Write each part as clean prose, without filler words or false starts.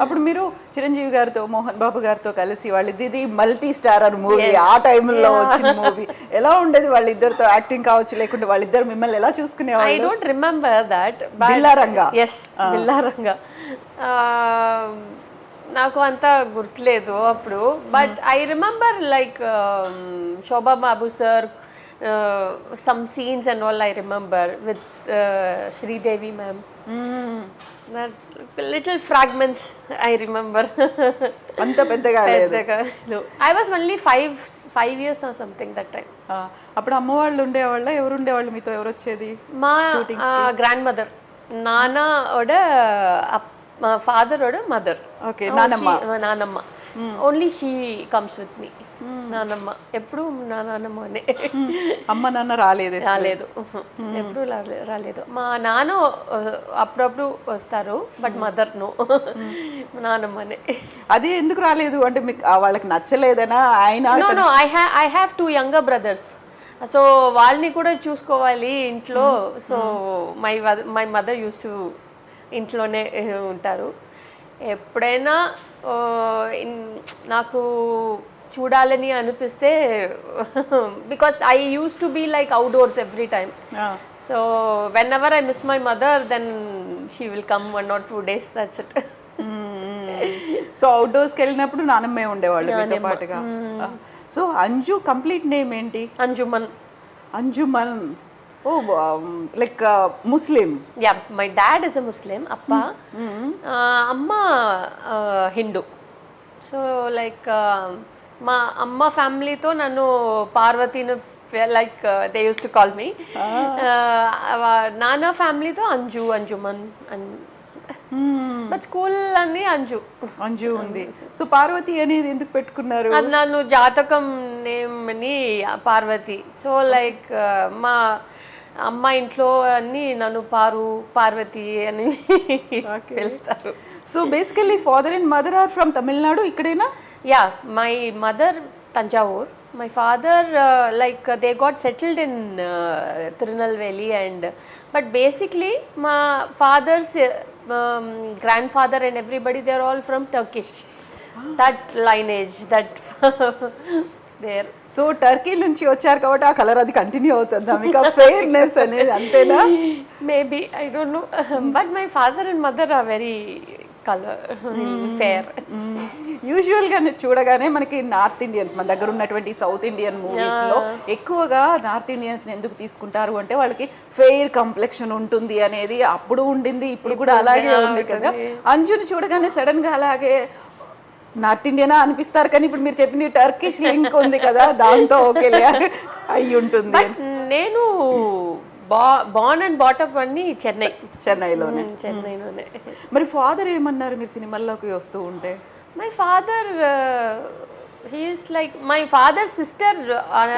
అప్పుడు మీరు చిరంజీవి గారితో మోహన్ బాబు గారితో కలిసి వాళ్ళిద్దరిది మల్టీ స్టారర్ మూవీ, ఆ టైంలో వచ్చిన మూవీ ఎలా ఉండేది? వాళ్ళిద్దరితో యాక్టింగ్ కావచ్చు, లేకుంటే వాళ్ళిద్దరు మిమ్మల్ని ఎలా చూసుకునేవాళ్ళు? I don't remember that. Billaranga. Yes, Billaranga. నాకు అంత గుర్తులేదు అప్పుడు, but I remember like Shobha Babu sir, some scenes and all I remember with Sridevi ma'am. That little fragments I remember. అంత పెద్దగా లేదు. I was only 5 years or something that time. అప్పుడు అమ్మ వాళ్ళు ఉండేవాళ్ళ, ఎవరు ఉండేవాళ్ళు మీతో? ఎవరు వచ్చేది? మా గ్రాండ్ మదర్, నాన్న ఓడ ఫాదర్ ఓడ మదర్. ఓకే, నానమ్మ. Only she comes with me. నానమ్మ ఎప్పుడు నానమ్మ అనే. అమ్మ నాన్న రాలేదు? ఎప్పుడు రాలేదు. మా నాన్న అప్పుడప్పుడు వస్తారు, బట్ మదర్ నో. నానమ్మనే. అది ఎందుకు రాలేదు అంటే మీకు వాళ్ళకి నచ్చలేదనా? ఆయన no I have 2 younger brothers, so వాళ్ళని కూడా చూసుకోవాలి ఇంట్లో. So my mother use to ఇంట్లోనే ఉంటారు. ఎప్పుడైనా నాకు చూడాలని అనిపిస్తే, because I use to be like outdoors every time, so whenever I miss my mother then she will come 1 or 2 days, that's it. So అవుట్డోర్స్కి వెళ్ళినప్పుడు నానమ్మే ఉండేవాళ్ళు మీతో పాటుగా. సో అంజు కంప్లీట్ నేమ్ ఏంటి? Anjuman. Anjuman. Oh, like Muslim? Yeah, my dad is a Muslim, అప్ప. అమ్మ Hindu. So like మా అమ్మ ఫ్యామిలీతో నన్ను పార్వతిని, like they use to call me. నాన్న ఫ్యామిలీతో అంజు, అంజుమన్. బట్ స్కూల్ అన్ని అంజు ఉంది. సో పార్వతి అనేది ఎందుకు పెట్టుకున్నారు? అది నన్ను జాతకం నేమ్ అని పార్వతి. సో లైక్ మా అమ్మ ఇంట్లో అన్ని నన్ను పార్వతి అని పిలుస్తారు. So basically father and mother are from Tamil Nadu, ఇక్కడేనా? Yeah, my mother Thanjavur, my father like they got settled in Tirunelveli, and but basically my father's grandfather and everybody, they're all from Turkish. That lineage, that there. So Turkey నుంచి వచ్చారు కాబట్టి ఆ colour అది continue అవుతుందా మీకు? Fairness అనేది అంతేనా? Maybe, I don't know, but my father and mother are very colour fair. యూజువల్గా చూడగానే మనకి నార్త్ ఇండియన్స్, మన దగ్గర ఉన్నటువంటి సౌత్ ఇండియన్ మూవీస్లో ఎక్కువగా నార్త్ ఇండియన్స్ని ఎందుకు తీసుకుంటారు అంటే వాళ్ళకి ఫెయిర్ కంప్లెక్షన్ ఉంటుంది అనేది అప్పుడు ఉండింది, ఇప్పుడు కూడా అలాగే ఉంది కదా. అంజుని చూడగానే సడన్గా అలాగే నార్త్ ఇండియనా అనిపిస్తారు, కానీ ఇప్పుడు మీరు చెప్పిన టర్కిష్ లింక్ ఉంది కదా, దాంతో ఓకే అయి ఉంటుంది. నేను బార్న్ అండ్ బాటప్ అన్ని చెన్నైలోనే. మరి ఫాదర్ ఏమన్నారు మీరు సినిమాల్లోకి వస్తూ ఉంటే? My father, he is like my father sister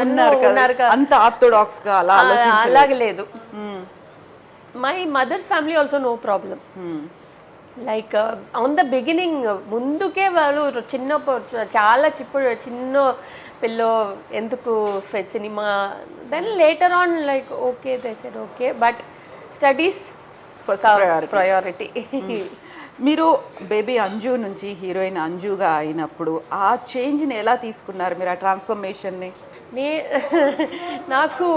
ఉన్నారు కదా, అంత ఆర్థోడాక్స్ గా అలాగే లేదు. My mother's family also no problem. Like on the beginning ముందుకే వాళ్ళు చాలా చిన్న పిల్ల ఎందుకు సినిమా, then later on like okay they said okay, but studies priority. మీరు బేబీ అంజు నుంచి హీరోయిన్ అంజుగా అయినప్పుడు ఆ చేంజ్ని ఎలా తీసుకున్నారు మీరు, ఆ ట్రాన్స్ఫర్మేషన్ని? నాకు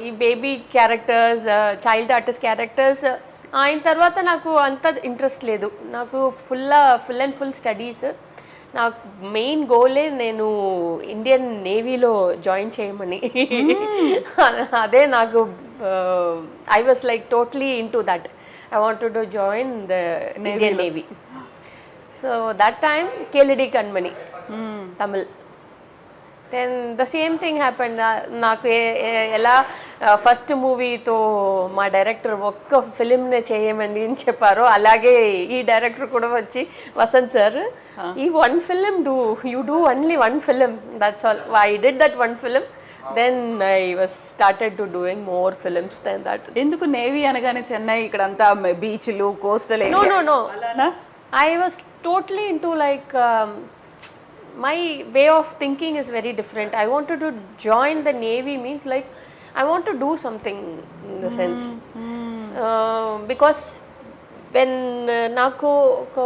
ఈ baby characters, child artist characters అయిన తర్వాత నాకు అంత ఇంట్రెస్ట్ లేదు. నాకు ఫుల్ అండ్ ఫుల్ స్టడీస్. నాకు మెయిన్ గోలే నేను ఇండియన్ నేవీలో జాయిన్ చేయమని. అదే నాకు, I was like totally in to that. I wanted to join the Indian Navy. So that time KLD Kanmani, Tamil. Then the same thing happened. నాకు ఎలా first మూవీతో మా director ఒక్క ఫిలింనే చేయమని చెప్పారో అలాగే ఈ డైరెక్టర్ కూడా వచ్చి, వసంత్ సార్, ఈ 1 film you do only 1 film, that's all. I did that 1 film. Then I was started to doing more films than that. ఎందుకు నేవీ అనగానే చెన్నై ఇక్కడంతా బీచ్లు, coastal area? No. I was totally into like my way of thinking is very different. I wanted to join the Navy means like I want to do something in the sense, because when నాకు ఒక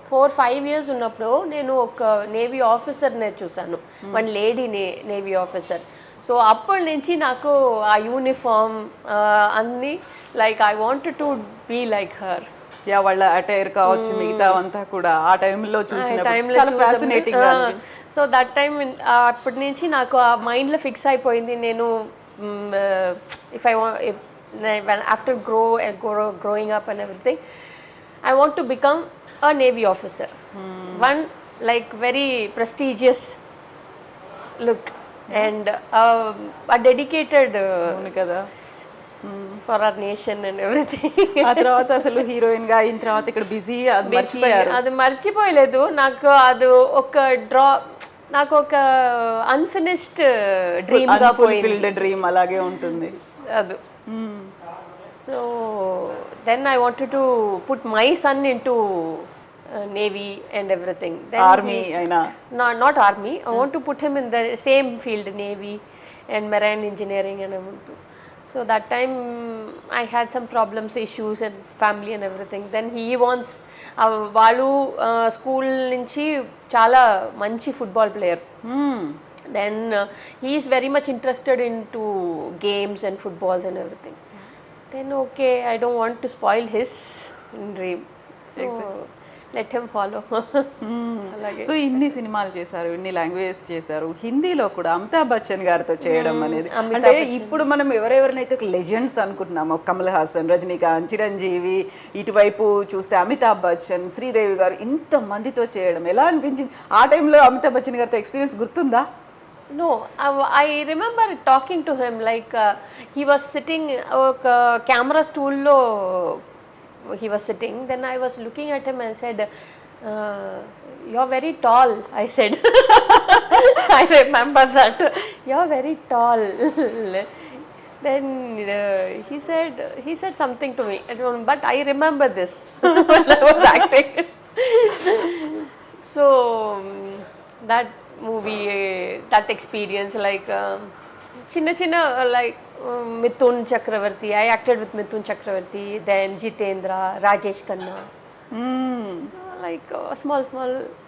4-5 years ఉన్నప్పుడు నేను ఒక navy ఆఫీసర్నే చూసాను, one lady navy officer. So అప్పటి నుంచి నాకు ఆ యూనిఫామ్ అన్నీ like I wanted to be like her. Yeah, వాళ్ళ అటైర్ కావచ్చు మిగతా అంతా కూడా ఆ టైంలో చూసినప్పుడు చాలా ఫ్యాసినేటింగ్ గా అనిపించింది. సో దట్ టైమ్ అప్పటి నుంచి నాకు ఆ మైండ్లో ఫిక్స్ అయిపోయింది, నేను if I after growing up and everything I want to become a navy officer. One like very prestigious look and a dedicated అవును కదా. for our nation and everything. ఆ తర్వాత అసలు హీరోయిన్ గా అయిన తర్వాత ఇక్కడ బిజీ మర్చిపోయారు. అది మర్చిపోయలేదు, నాకు అది ఒక నాకు ఒక అన్ఫినిష్డ్ డ్రీమ్ గా పోయింది. డ్రీమ్ అలాగే ఉంటుంది అది. So then I wanted to put my son into navy and everything. Then army అయినా not army. I want to put him in the same field, navy and marine engineering and everything. So that time I had some problems, issues and family and everything. Then he wants వాళ్ళు school నుంచి చాలా మంచి football player. Then he is very much interested into games and footballs and everything. Then okay, I don't want to spoil his dream, so let him follow. So ఇన్ని సినిమాలు చేశారు, ఇన్ని languages చేశారు, హిందీలో కూడా అమితాబ్ బచ్చన్ గారితో చేయడం అనేది అంటే ఇప్పుడు మనం ఎవరెవరినైతే లెజెండ్స్ అనుకుంటున్నామో, కమల్ హాసన్, రజనీకాంత్, చిరంజీవి, ఇటువైపు చూస్తే అమితాబ్ బచ్చన్, శ్రీదేవి గారు, ఇంత మందితో చేయడం ఎలా అనిపించింది? ఆ టైంలో అమితాబ్ బచ్చన్ గారితో ఎక్స్పీరియన్స్ గుర్తుందా? No, I remember talking to him like he was sitting camera stool lo he was sitting. Then I was looking at him and said, you're very tall, I said. I remember that, you're very tall. Then he said something to me, but I remember this when I was acting. So that movie, that experience, like chinna like Mithun Chakravarti, I acted with Mithun Chakravarti, then Jitendra, Rajesh Khanna, like small